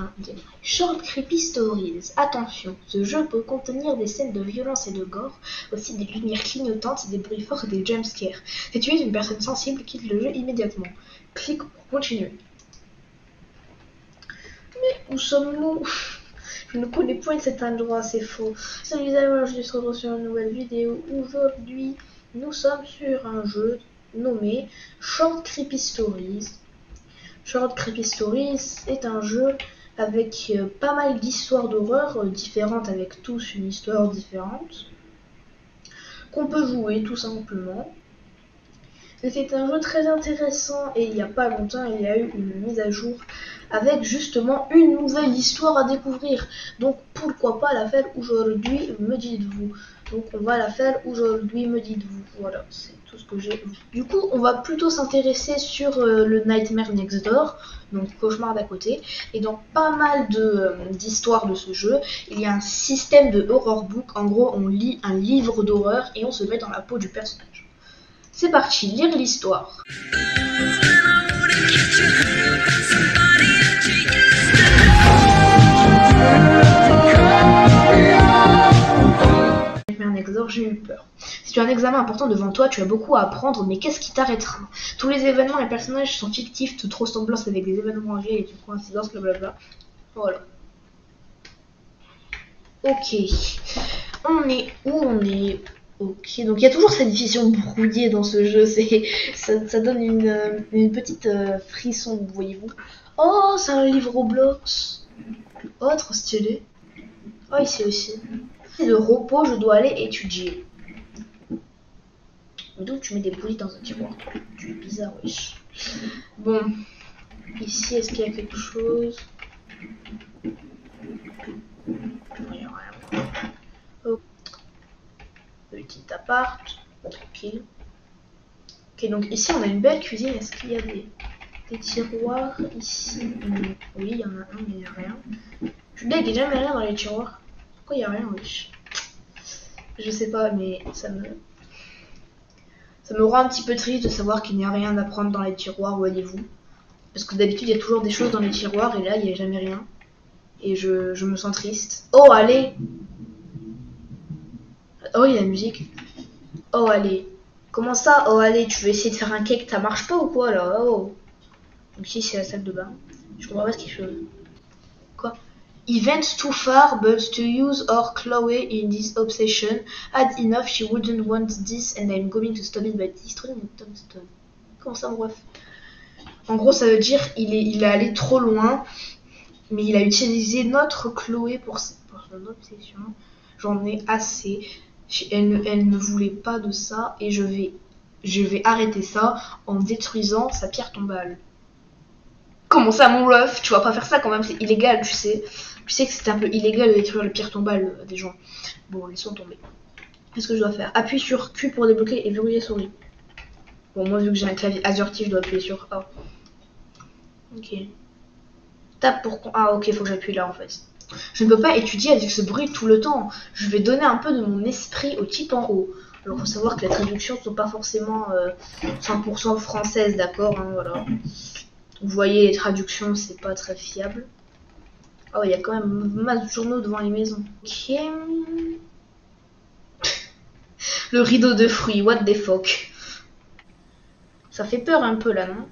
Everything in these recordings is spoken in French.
un des Short Creepy Stories. Attention, ce jeu peut contenir des scènes de violence et de gore, aussi des lumières clignotantes, des bruits forts et des jumpscares. Si tu es une personne sensible, quitte le jeu immédiatement. Clique pour continuer. Mais où sommes-nous? Je ne connais point cet endroit, c'est faux. Salut les amis, je suis retrouvé sur une nouvelle vidéo. Aujourd'hui, nous sommes sur un jeu nommé Short Creepy Stories. Short Creepy Stories est un jeu avec pas mal d'histoires d'horreur différentes, avec tous une histoire différente, qu'on peut jouer tout simplement. C'est un jeu très intéressant et il n'y a pas longtemps il y a eu une mise à jour avec justement une nouvelle histoire à découvrir. Donc pourquoi pas la faire aujourd'hui, me dites-vous. Donc on va la faire aujourd'hui, me dites-vous. Voilà, c'est tout ce que j'ai. Du coup, on va plutôt s'intéresser sur le Nightmare Next Door, donc Cauchemar d'à côté. Et dans pas mal d'histoires de ce jeu, il y a un système de horror book. En gros, on lit un livre d'horreur et on se met dans la peau du personnage. C'est parti, lire l'histoire. J'ai eu peur. Si tu as un examen important devant toi, tu as beaucoup à apprendre, mais qu'est-ce qui t'arrêtera? Tous les événements et les personnages sont fictifs, toute ressemblance avec des événements réels et toute coïncidence, blablabla. Voilà. Ok. On est où? On est... Ok, donc il y a toujours cette vision brouillée dans ce jeu, ça donne une petite frisson, voyez-vous. Oh, c'est un livre Roblox. Oh, trop stylé. Oh, ici aussi. De repos, je dois aller étudier. D'où tu mets des bougies dans un tiroir? Tu es bizarre, wesh. Bon, ici, est-ce qu'il y a quelque chose? Oh. Petit appart, tranquille. Ok, donc ici on a une belle cuisine. Est-ce qu'il y a des tiroirs ici? Oui, il y en a un, mais il n'y a rien. Je suis deg, il n'y a jamais rien dans les tiroirs. Pourquoi il n'y a rien, wesh? Je sais pas, mais ça me rend un petit peu triste de savoir qu'il n'y a rien à prendre dans les tiroirs, voyez-vous. Parce que d'habitude il y a toujours des choses dans les tiroirs et là il n'y a jamais rien. Et je me sens triste. Oh, allez! Oh, il y a la musique. Oh, allez. Comment ça? Oh, allez, tu veux essayer de faire un cake, ça marche pas ou quoi là? Oh. Donc ici c'est la salle de bain. Je comprends pas ce qu'il fait. Quoi? He went too far, but to use our Chloe in this obsession had enough. She wouldn't want this, and I'm going to stop it by destroying the tombstone. Comment ça, bref? En gros, ça veut dire il est allé trop loin, mais il a utilisé notre Chloé pour son obsession. J'en ai assez. Elle ne voulait pas de ça, et je vais arrêter ça en détruisant sa pierre tombale. Comment ça, mon ref? Tu vas pas faire ça quand même, c'est illégal, tu sais. Tu sais que c'est un peu illégal de détruire la pierre tombale des gens. Bon, laissons tomber. Qu'est-ce que je dois faire? Appuie sur Q pour débloquer et verrouiller souris. Bon, moi, vu que j'ai un clavier AZERTY, je dois appuyer sur A. Ok. Tape pour... Ah, ok, faut que j'appuie là, en fait. Je ne peux pas étudier avec ce bruit tout le temps. Je vais donner un peu de mon esprit au type en haut. Alors, faut savoir que les traductions ne sont pas forcément 100% françaises, d'accord, hein, voilà. Vous voyez, les traductions, c'est pas très fiable. Oh, il y a quand même masse de journaux devant les maisons. Ok. Le rideau de fruits, what the fuck. Ça fait peur un peu là, non?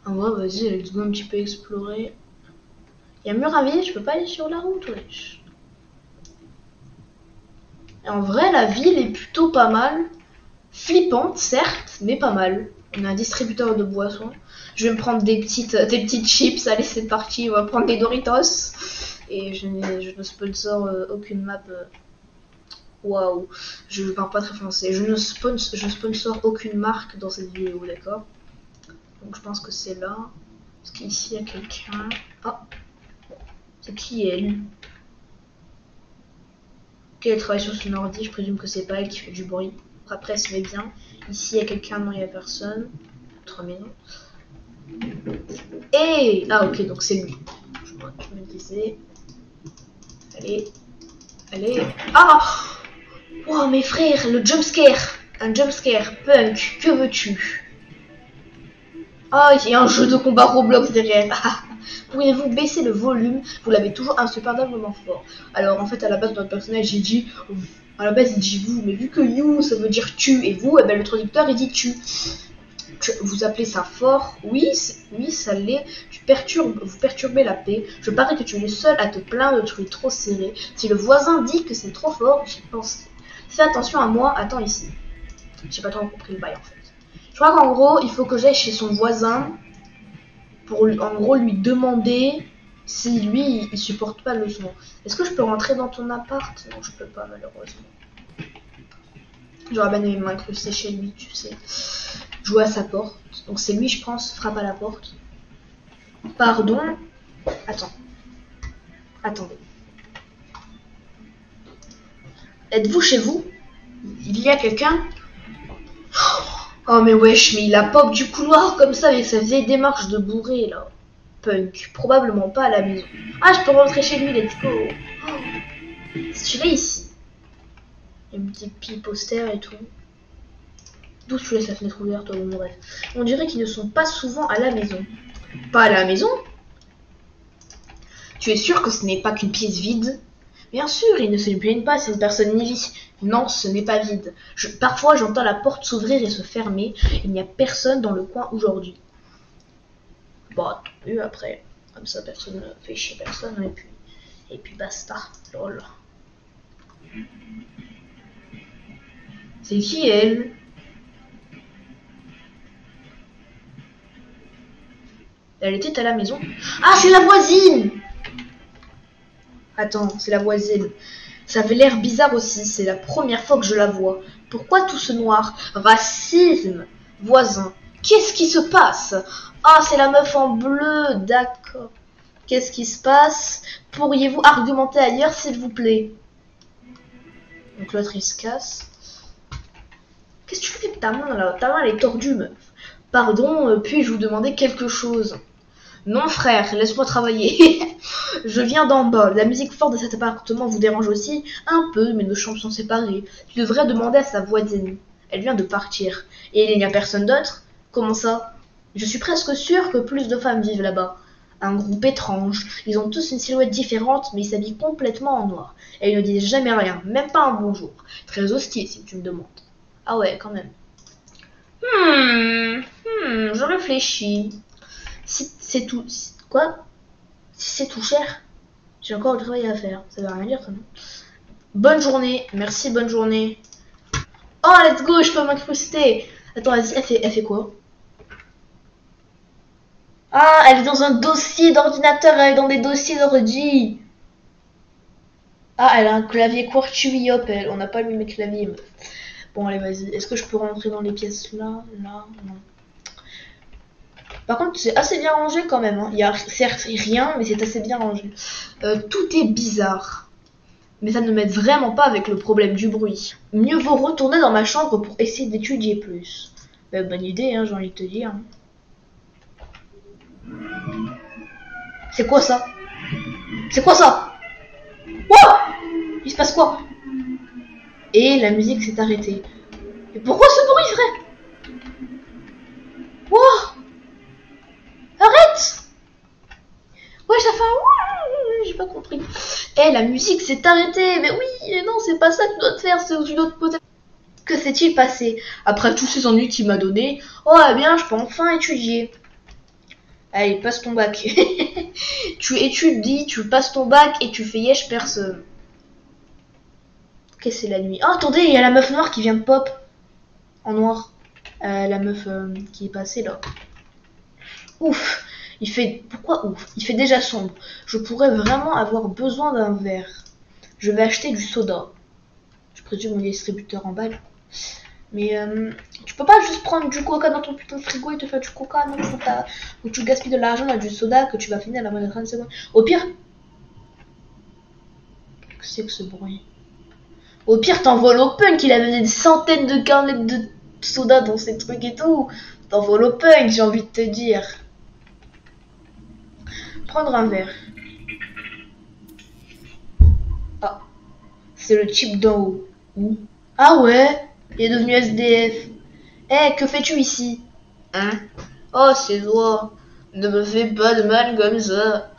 Ah ouais, vas-y, let's go un petit peu explorer. Il y a un mur à vider, je peux pas aller sur la route, wesh. Et en vrai, la ville est plutôt pas mal. Flippante, certes, mais pas mal. On a un distributeur de boissons. Je vais me prendre des petites chips. Allez, c'est parti. On va prendre des Doritos. Et je ne sponsor aucune map. Waouh. Je parle pas très français. Je sponsor aucune marque dans cette vidéo, d'accord? Donc je pense que c'est là. Parce qu'ici, il y a quelqu'un. Ah. C'est qui elle? Ok, elle travaille sur son ordi. Je présume que c'est pas elle qui fait du bruit. Après, elle se met bien. Ici, il y a quelqu'un, non, il n'y a personne. Autre maison. Et ah, ok, donc c'est lui. Je me disais. Allez. Allez. Ah! Oh, mes frères, le jumpscare. Un jumpscare. Punk, que veux-tu? Ah, il y a un jeu de combat Roblox derrière. Pouvez-vous baisser le volume? Vous l'avez toujours insupportablement fort. Alors en fait à la base notre personnage j'ai dit, à la base il dit vous, mais vu que you ça veut dire tu et vous, et ben le traducteur il dit tu. Vous appelez ça fort? Oui, oui ça l'est. Vous perturbez la paix. Je parie que tu es le seul à te plaindre, tu es trop serré. Si le voisin dit que c'est trop fort, j'y pense. Fais attention à moi, attends ici. J'ai pas trop compris le bail en fait. Je crois qu'en gros il faut que j'aille chez son voisin pour en gros lui demander si lui il supporte pas le son. Est-ce que je peux rentrer dans ton appart? Non je peux pas malheureusement. J'aurais bien aimé m'incruster chez lui, tu sais. Jouer à sa porte. Donc c'est lui je pense, frappe à la porte. Pardon. Attends. Attendez. Êtes-vous chez vous? Il y a quelqu'un? Oh mais wesh, mais il a pop du couloir comme ça avec sa vieille démarche de bourré là. Punk, probablement pas à la maison. Ah je peux rentrer chez lui, let's go. Je vais ici. Il y a un petit pile poster et tout. D'où tu laisses la fenêtre ouverte, bon bref. On dirait qu'ils ne sont pas souvent à la maison. Pas à la maison? Tu es sûr que ce n'est pas qu'une pièce vide? Bien sûr, ils ne se plaignent pas, cette personne n'y vit. Non, ce n'est pas vide. Parfois, j'entends la porte s'ouvrir et se fermer. Il n'y a personne dans le coin aujourd'hui. Bah, tant mieux après. Comme ça, personne ne fait chier personne. Et puis basta. Lol. C'est qui, elle? Elle était à la maison. Ah, c'est la voisine! Attends, c'est la voisine. Ça avait l'air bizarre aussi, c'est la première fois que je la vois. Pourquoi tout ce noir? Racisme. Voisin. Qu'est-ce qui se passe? Ah, c'est la meuf en bleu, d'accord. Qu'est-ce qui se passe? Pourriez-vous argumenter ailleurs, s'il vous plaît? Donc l'autre, il se casse. Qu'est-ce que tu fais de ta main, là? Ta main, elle est tordue, meuf. Pardon, puis-je vous demander quelque chose? Non, frère, laisse-moi travailler. Je viens d'en bas. La musique forte de cet appartement vous dérange aussi? Un peu, mais nos chambres sont séparées. Tu devrais demander à sa voisine. Elle vient de partir. Et il n'y a personne d'autre? Comment ça? Je suis presque sûre que plus de femmes vivent là-bas. Un groupe étrange. Ils ont tous une silhouette différente, mais ils s'habillent complètement en noir. Et ils ne disent jamais rien, même pas un bonjour. Très hostile, si tu me demandes. Ah ouais, quand même. Je réfléchis. Si c'est tout... Quoi? Si c'est tout cher, j'ai encore du travail à faire. Ça veut rien dire, ça, non? Bonne journée. Merci, bonne journée. Oh, let's go, je peux m'incruster. Attends, vas-y, elle fait quoi? Ah, elle est dans un dossier d'ordinateur, elle est dans des dossiers d'ordi. Ah, elle a un clavier QWERTY, hop, on n'a pas mis mes claviers, meuf. Bon, allez, vas-y. Est-ce que je peux rentrer dans les pièces là? Là, non. Par contre, c'est assez bien rangé quand même. Hein. Il y a certes rien, mais c'est assez bien rangé. Tout est bizarre. Mais ça ne m'aide vraiment pas avec le problème du bruit. Mieux vaut retourner dans ma chambre pour essayer d'étudier plus. Bonne idée, hein, j'ai envie de te dire. C'est quoi ça? C'est quoi ça? Quoi? Il se passe quoi? Et la musique s'est arrêtée. Et pourquoi ce bruit, frère? Wow! Arrête! Ouais, ça fait un... J'ai pas compris. Eh, la musique s'est arrêtée. Mais oui, mais non, c'est pas ça que tu dois te faire. C'est tu dois te poser... Que s'est-il passé? Après tous ces ennuis qu'il m'a donné, oh, eh bien, je peux enfin étudier. Allez, passe ton bac. Tu étudies, tu passes ton bac et tu fais yesh personne. Ok, c'est la nuit. Oh, attendez, il y a la meuf noire qui vient de pop. En noir. La meuf qui est passée là. Ouf, il fait... Pourquoi ouf? Il fait déjà sombre. Je pourrais vraiment avoir besoin d'un verre. Je vais acheter du soda. Je présume mon distributeur en balle. Mais tu peux pas juste prendre du coca dans ton putain de frigo et te faire du coca, non? Ou tu gaspilles de l'argent dans du soda que tu vas finir à la moindre de 30 secondes. Au pire... Qu'est-ce que c'est que ce bruit? Au pire, t'envoles au punk, il avait des centaines de canettes de soda dans ses trucs et tout. T'envoles au punk, j'ai envie de te dire. Prendre un verre. Ah, c'est le type d'en haut. Où? Ah ouais, il est devenu SDF. Eh, que fais-tu ici? Hein? Oh, c'est toi. Ne me fais pas de mal comme ça.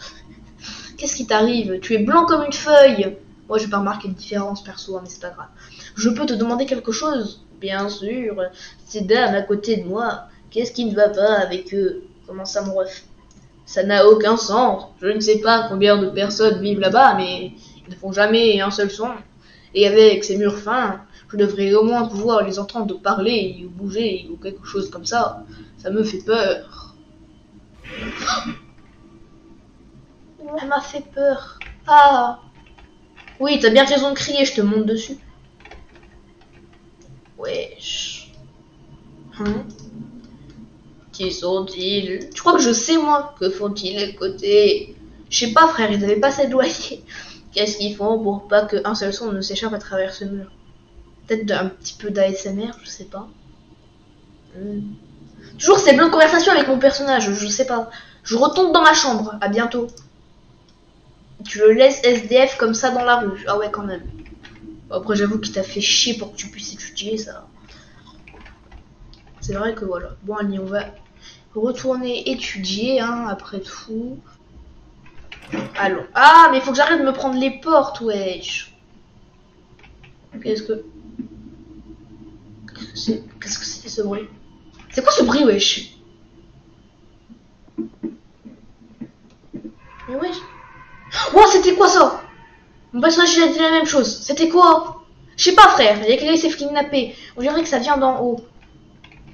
Qu'est-ce qui t'arrive? Tu es blanc comme une feuille. Moi, j'ai pas remarqué de différence perso, hein, mais c'est pas grave. Je peux te demander quelque chose? Bien sûr. Ces dames à côté de moi, qu'est-ce qui ne va pas avec eux? Comment ça, mon ref? Ça n'a aucun sens. Je ne sais pas combien de personnes vivent là-bas, mais ils ne font jamais un seul son. Et avec ces murs fins, je devrais au moins pouvoir les entendre parler ou bouger ou quelque chose comme ça. Ça me fait peur. Elle m'a fait peur. Ah. Oui, t'as bien raison de crier, je te monte dessus. Wesh. Hein? Qui sont-ils? Je crois que je sais, moi. Que font-ils à côté? Je sais pas, frère, ils avaient pas assez de loyer. Qu'est-ce qu'ils font pour pas qu'un seul son ne s'échappe à travers ce mur? Peut-être un petit peu d'ASMR, je sais pas. Toujours ces blancs de conversation avec mon personnage, je sais pas. Je retombe dans ma chambre, à bientôt. Tu le laisses SDF comme ça dans la rue. Ah ouais, quand même. Après, j'avoue qu'il t'a fait chier pour que tu puisses étudier ça. C'est vrai que voilà. Bon, allez, on va retourner étudier, hein, après tout. Allons. Ah, mais il faut que j'arrête de me prendre les portes, wesh. Qu'est-ce que c'était ce bruit? C'est quoi ce bruit, wesh? Mais wesh. Oh, c'était quoi ça? Mon personnage il a dit la même chose. C'était quoi? Je sais pas, frère. Il y a quelqu'un qui s'est kidnappé. On dirait que ça vient d'en haut.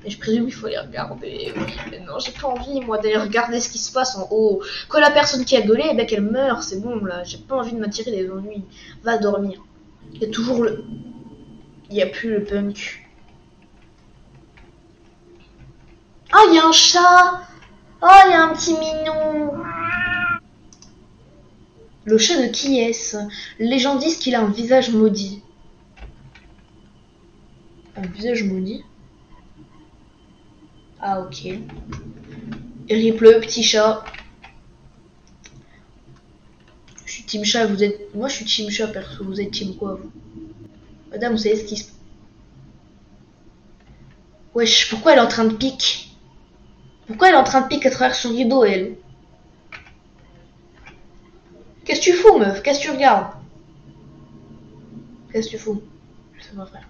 Et je présume qu'il faut les regarder. Oui, mais non, j'ai pas envie, moi, d'aller regarder ce qui se passe en haut. Que la personne qui a gueulé, eh ben, qu'elle meurt, c'est bon, là. J'ai pas envie de m'attirer des ennuis. Va dormir. Il y a toujours le... Il y a plus le punk. Ah, il y a un chat. Oh, il y a un petit minou. Le chat de qui est-ce? Les gens disent qu'il a un visage maudit. Un visage maudit? Ah, ok. Rip le petit chat. Je suis team chat, vous êtes... Moi, je suis team chat, perso. Vous êtes team quoi, vous? Madame, vous savez ce qui se... Wesh, pourquoi elle est en train de piquer? Pourquoi elle est en train de piquer à travers son rideau, elle? Qu'est-ce que tu fous, meuf? Qu'est-ce que tu regardes? Qu'est-ce que tu fous? Je sais pas, frère.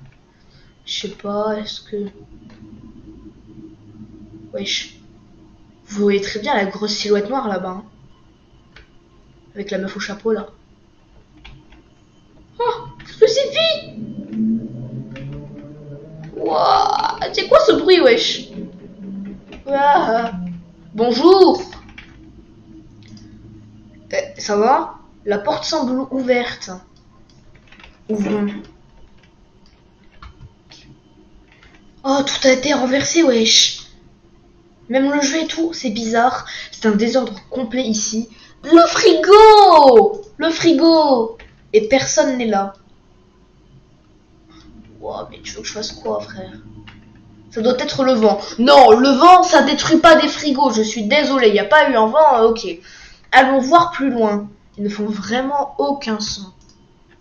Je sais pas, est-ce que... Wesh. Vous voyez très bien la grosse silhouette noire là-bas. Hein, avec la meuf au chapeau, là. Oh, c'est suffit! Wouah, c'est quoi ce bruit, wesh? Ouah. Bonjour! Ça va? La porte semble ouverte. Ouvrons. Oh, tout a été renversé, wesh. Même le jeu et tout, c'est bizarre. C'est un désordre complet ici. Le frigo! Le frigo! Et personne n'est là. Wow, mais tu veux que je fasse quoi, frère? Ça doit être le vent. Non, le vent, ça détruit pas des frigos. Je suis désolée, il n'y a pas eu un vent, ok. Allons voir plus loin. Ils ne font vraiment aucun son.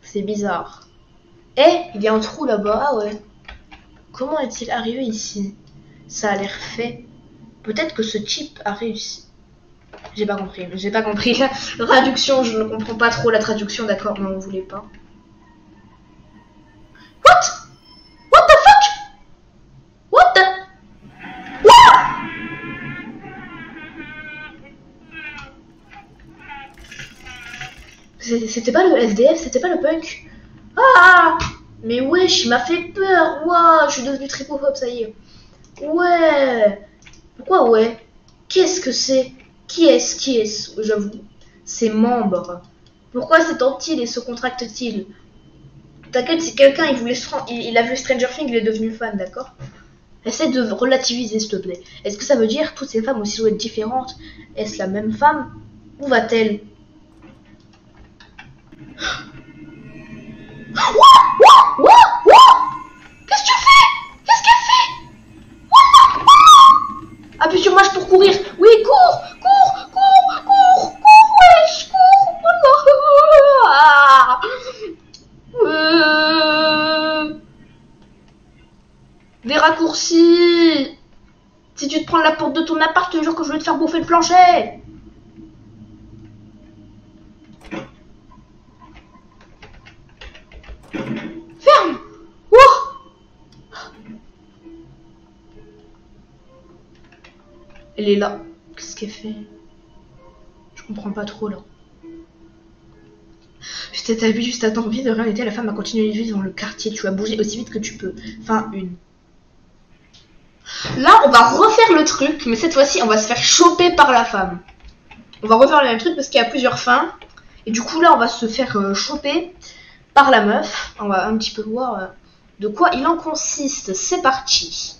C'est bizarre. Eh, il y a un trou là-bas. Ah ouais. Comment est-il arrivé ici? Ça a l'air fait. Peut-être que ce type a réussi. J'ai pas compris. J'ai pas compris. La traduction, je ne comprends pas trop la traduction, d'accord, mais on voulait pas. What? What the fuck? What the... What? C'était pas le SDF, c'était pas le punk. Ah! Mais wesh, il m'a fait peur. Ouah, je suis devenue tripophobe, ça y est. Ouais. Pourquoi ouais? Qu'est-ce que c'est? Qui est-ce? J'avoue. Ses membres. Pourquoi s'étendent-ils et se contractent-ils? T'inquiète, si quelqu'un il a vu Stranger Things, il est devenu fan, d'accord? Essaie de relativiser, s'il te plaît. Est-ce que ça veut dire toutes ces femmes aux silhouettes différentes? Est-ce la même femme? Où va-t-elle? Qu'est-ce que tu fais? Qu'est-ce qu'elle fait? Appuie sur marche pour courir. Oui, cours, wesh, cours. Des raccourcis. Si tu te prends la porte de ton appart, je te jure que je vais te faire bouffer le plancher. Ferme. Ouah. Elle est là. Qu'est-ce qu'elle fait? Je comprends pas trop là. Juste t'as envie de rien était, la femme a continué de vivre dans le quartier. Tu vas bouger aussi vite que tu peux. Fin 1. Là, on va refaire le truc, mais cette fois-ci, on va se faire choper par la femme. On va refaire le même truc parce qu'il y a plusieurs fins. Et du coup, là, on va se faire choper par la meuf. On va un petit peu voir de quoi il en consiste. C'est parti.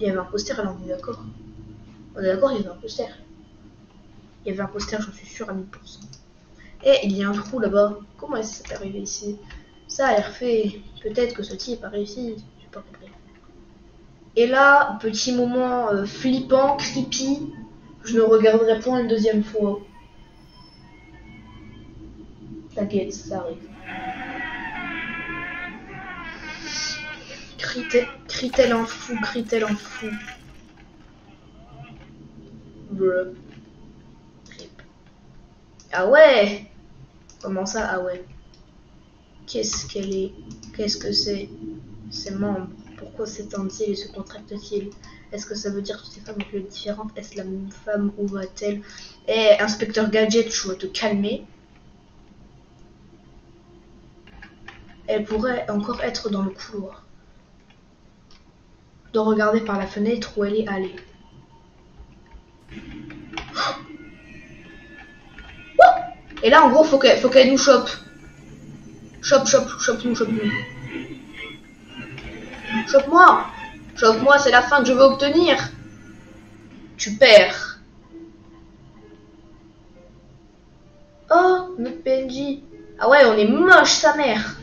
Il y avait un poster, alors on est d'accord. On est d'accord, il y avait un poster. Il y avait un poster, j'en suis sûre à 1000%. Et il y a un trou là-bas. Comment est-ce que c'est arrivé ici? Ça a l'air fait. Peut-être que ce type a réussi. J'ai pas compris. Et là, petit moment flippant, creepy. Je ne regarderai point une deuxième fois. T'inquiète, ça arrive. Crie-t-elle en fou, crie-t-elle en fou. Bruh. Trip. Ah ouais! Comment ça, ah ouais? Qu'est-ce qu'elle est? Qu'est-ce que c'est? Ses membres. Pourquoi s'étendent-ils et se contractent-ils? Est-ce que ça veut dire que ces femmes ont été différentes? Est-ce la même femme? Où va-t-elle? Eh, inspecteur Gadget, tu vas te calmer. Elle pourrait encore être dans le couloir. De regarder par la fenêtre où elle est allée. Et là, en gros, faut qu'elle nous chope. Chope-nous. Chope-moi. Chope-moi, c'est la fin que je veux obtenir. Tu perds. Oh, notre PNJ. Ah ouais, on est moche, sa mère.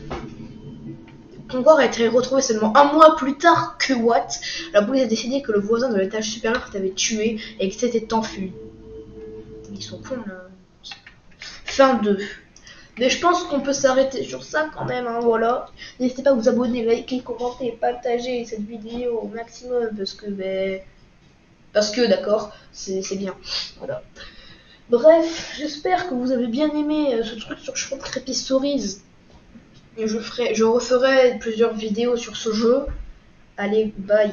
Ton corps a été retrouvé seulement un mois plus tard que what? La police a décidé que le voisin de l'étage supérieur t'avait tué et que c'était enfui. Ils sont cons là. Fin 2. Mais je pense qu'on peut s'arrêter sur ça quand même, hein, voilà. N'hésitez pas à vous abonner, liker, commenter, partager cette vidéo au maximum parce que d'accord, c'est bien. Voilà. Bref, j'espère que vous avez bien aimé ce truc sur Shroud Creepy Stories. Et je referai plusieurs vidéos sur ce jeu. Allez, bye.